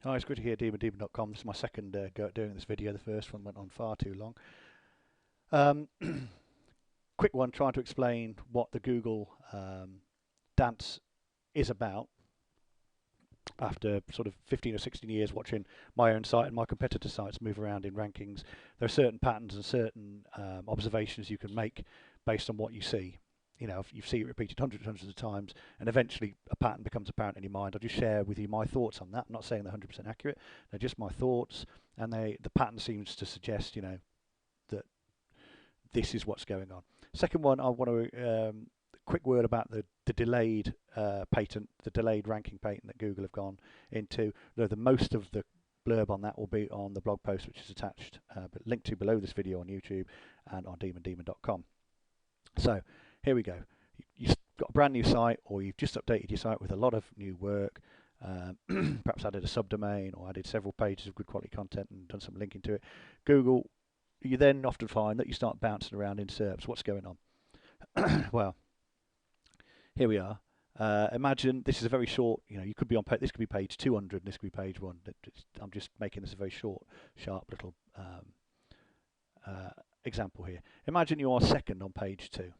Hi, it's good to hear demondemon.com. This is my second go at doing this video. The first one went on far too long. Um, quick one, trying to explain what the Google dance is about after sort of 15 or 16 years watching my own site and my competitor sites move around in rankings. There are certain patterns and certain observations you can make based on what you see. You know, if you see it repeated hundreds of times, and eventually a pattern becomes apparent in your mind, I'll just share with you my thoughts on that. I'm not saying they're 100% accurate; they're just my thoughts, and the pattern seems to suggest, that this is what's going on. Second one, I want to quick word about the delayed patent, the delayed ranking patent that Google have gone into. Though the most of the blurb on that will be on the blog post, which is attached, but linked to below this video on YouTube and on demondemon.com. So here we go. You've got a brand new site, or you've just updated your site with a lot of new work. Perhaps added a subdomain or added several pages of good quality content and done some linking to it. Google, you then often find that you start bouncing around in SERPs. What's going on? Well, here we are. Imagine this is a very short, you could be on, this could be page 200 and this could be page 1. I'm just making this a very short, sharp little example here. Imagine you are second on page 2.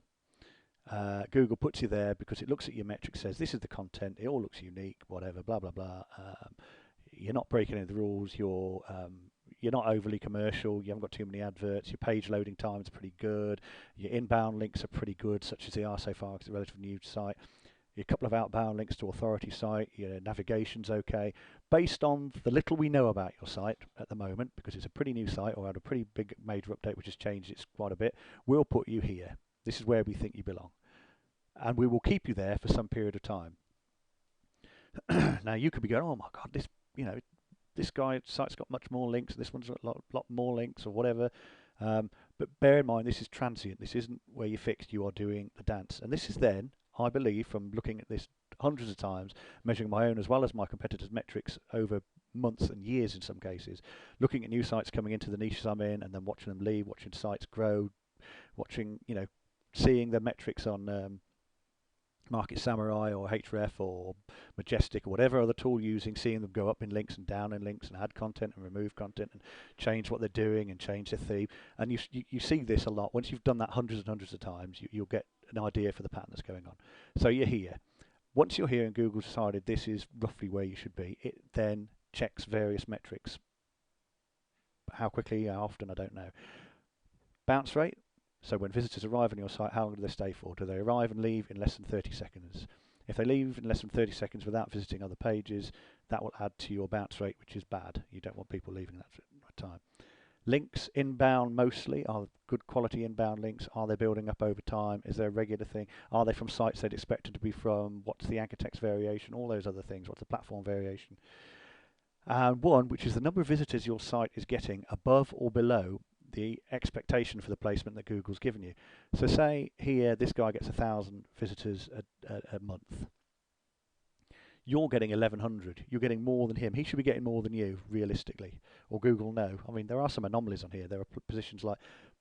Google puts you there because it looks at your metrics, says this is the content, it all looks unique, whatever, blah, blah, blah. You're not breaking any of the rules, you're not overly commercial, you haven't got too many adverts, your page loading times are pretty good, your inbound links are pretty good, such as they are so far because it's a relatively new site. A couple of outbound links to authority site, your navigation's okay. Based on the little we know about your site at the moment, because it's a pretty new site or had a pretty big major update which has changed it quite a bit, we'll put you here. This is where we think you belong. And we will keep you there for some period of time. Now you could be going, oh my God, this guy's site's got much more links, this one's got a lot more links or whatever. But bear in mind, this is transient. This isn't where you're fixed. You are doing the dance. And this is then, I believe, from looking at this hundreds of times, measuring my own as well as my competitors' metrics over months and years in some cases, looking at new sites coming into the niches I'm in and then watching them leave, watching sites grow, watching, seeing the metrics on Market Samurai or Href or Majestic or whatever other tool using, seeing them go up in links and down in links and add content and remove content and change what they're doing and change their theme. And you see this a lot. Once you've done that hundreds of times, you'll get an idea for the pattern that's going on. So you're here. Once you're here and Google's decided this is roughly where you should be, it then checks various metrics. How quickly, how often, I don't know. Bounce rate. So when visitors arrive on your site, how long do they stay for? Do they arrive and leave in less than 30 seconds? If they leave in less than 30 seconds without visiting other pages, that will add to your bounce rate, which is bad. You don't want people leaving that time. Links inbound mostly are good quality inbound links. Are they building up over time? Is there a regular thing? Are they from sites they'd expected to be from? What's the anchor text variation? All those other things. What's the platform variation? And one, which is the number of visitors your site is getting above or below the expectation for the placement that Google's given you. So say here this guy gets 1,000 visitors a month. You're getting 1,100. You're getting more than him. He should be getting more than you, realistically. Or Google, no. I mean, there are some anomalies on here. There are positions like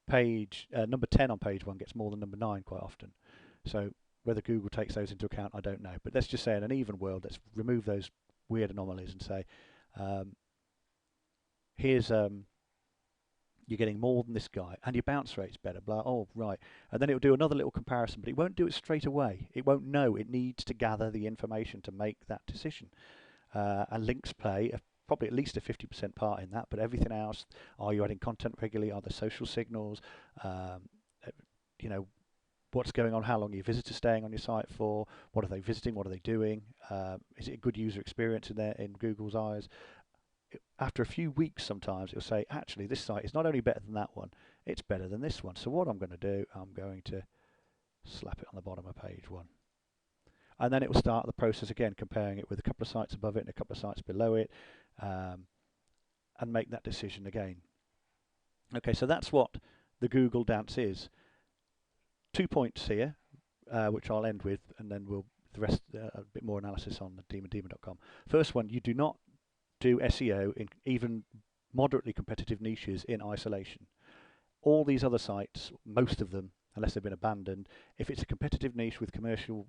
number 10 on page 1 gets more than number 9 quite often. So whether Google takes those into account, I don't know. But let's just say in an even world, let's remove those weird anomalies and say, here's you're getting more than this guy, and your bounce rate's better, blah, oh, right. And then it'll do another little comparison, but it won't do it straight away. It won't know. It needs to gather the information to make that decision. And links play probably at least a 50% part in that, but everything else, are you adding content regularly? Are there social signals? What's going on? How long are your visitors staying on your site for? What are they visiting? What are they doing? Is it a good user experience in Google's eyes? After a few weeks sometimes it'll say, actually this site is not only better than that one, it's better than this one. So what I'm going to do, I'm going to slap it on the bottom of page 1. And then it will start the process again, comparing it with a couple of sites above it and a couple of sites below it, and make that decision again. Okay, so that's what the Google dance is. 2 points here, which I'll end with, and then the rest a bit more analysis on demondemon.com. First one, you do not do SEO in even moderately competitive niches in isolation. All these other sites, most of them, unless they've been abandoned, if it's a competitive niche with commercial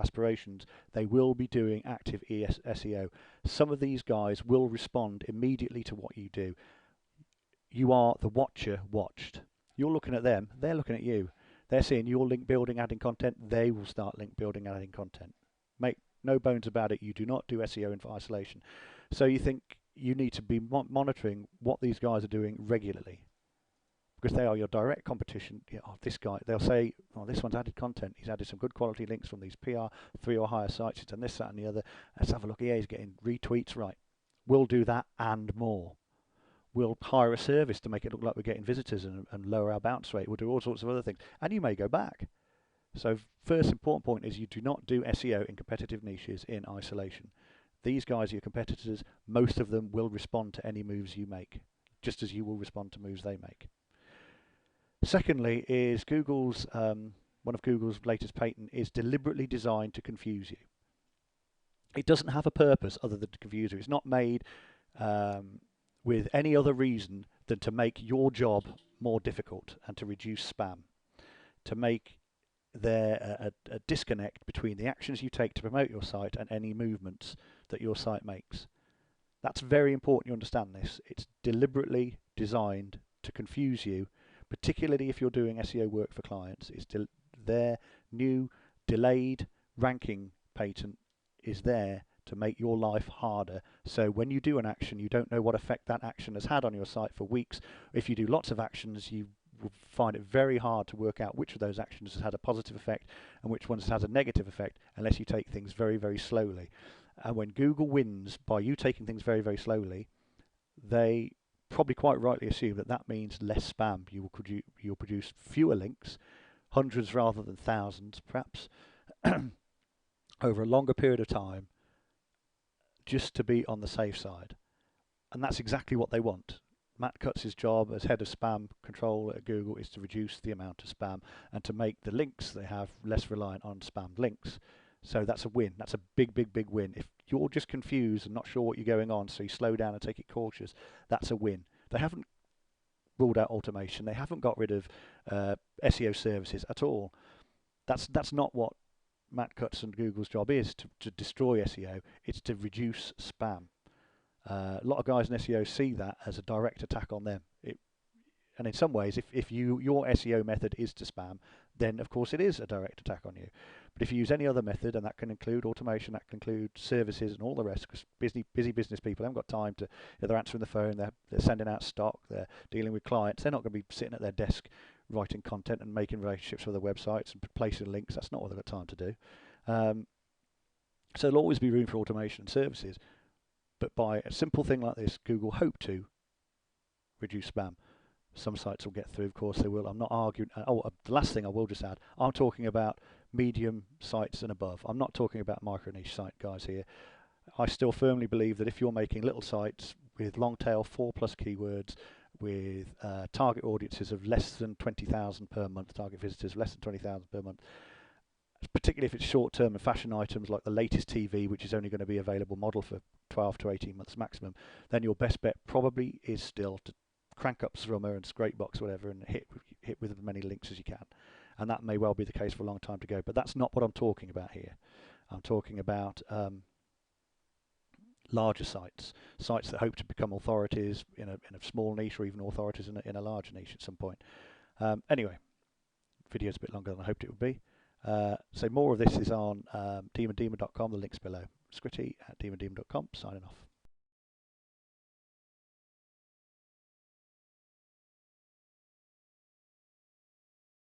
aspirations, they will be doing active SEO. Some of these guys will respond immediately to what you do. You are the watcher watched. You're looking at them, they're looking at you. They're seeing your link building, adding content, they will start link building, adding content. Make no bones about it, you do not do SEO in isolation. So you think you need to be monitoring what these guys are doing regularly, because they are your direct competition. You know, oh, this guy, they'll say, oh, this one's added content, he's added some good quality links from these PR3 or higher sites, he's done this, that and the other. Let's have a look, yeah, he's getting retweets, right. We'll do that and more. We'll hire a service to make it look like we're getting visitors and lower our bounce rate. We'll do all sorts of other things. And you may go back. So first important point is you do not do SEO in competitive niches in isolation. These guys are your competitors. Most of them will respond to any moves you make, just as you will respond to moves they make. Secondly is Google's, one of Google's latest patent is deliberately designed to confuse you. It doesn't have a purpose other than to confuse you. It's not made with any other reason than to make your job more difficult and to reduce spam, to make there a disconnect between the actions you take to promote your site and any movements that your site makes. That's very important you understand this. It's deliberately designed to confuse you, particularly if you're doing SEO work for clients. It's their new delayed ranking patent is there to make your life harder. So when you do an action, you don't know what effect that action has had on your site for weeks. If you do lots of actions, you will find it very hard to work out which of those actions has had a positive effect and which ones has a negative effect, unless you take things very, very slowly. And when Google wins by you taking things very, very slowly, they probably quite rightly assume that that means less spam. You'll produce fewer links, hundreds rather than thousands perhaps, over a longer period of time, just to be on the safe side. And that's exactly what they want. Matt Cutts' job as head of spam control at Google is to reduce the amount of spam and to make the links they have less reliant on spam links. So that's a win. That's a big, big, big win. If you're just confused and not sure what you're going on, so you slow down and take it cautious, that's a win. They haven't ruled out automation. They haven't got rid of SEO services at all. That's not what Matt Cutts and Google's job is, to destroy SEO. It's to reduce spam. A lot of guys in SEO see that as a direct attack on them. And in some ways, if your SEO method is to spam, then of course it is a direct attack on you. But if you use any other method, and that can include automation, that can include services and all the rest, because busy business people haven't got time to, they're answering the phone, they're sending out stock, they're dealing with clients, they're not going to be sitting at their desk writing content and making relationships with their websites and placing links. That's not what they've got time to do. So there'll always be room for automation and services. But by a simple thing like this, Google hope to reduce spam. Some sites will get through, of course they will. I'm not arguing. The last thing I will just add, I'm talking about medium sites and above. I'm not talking about micro niche site guys here. I still firmly believe that if you're making little sites with long tail 4+ keywords, with target audiences of less than 20,000 per month, target visitors of less than 20,000 per month, particularly if it's short-term and fashion items like the latest TV, which is only going to be available model for 12 to 18 months maximum, then your best bet probably is still to crank up Srummer and Scrapebox, whatever, and hit with as many links as you can. And that may well be the case for a long time to go. But that's not what I'm talking about here. I'm talking about larger sites that hope to become authorities in a small niche, or even authorities in a larger niche at some point. Anyway, video's a bit longer than I hoped it would be. So more of this is on demondemon.com, the link's below. Scritty at demondemon.com, signing off.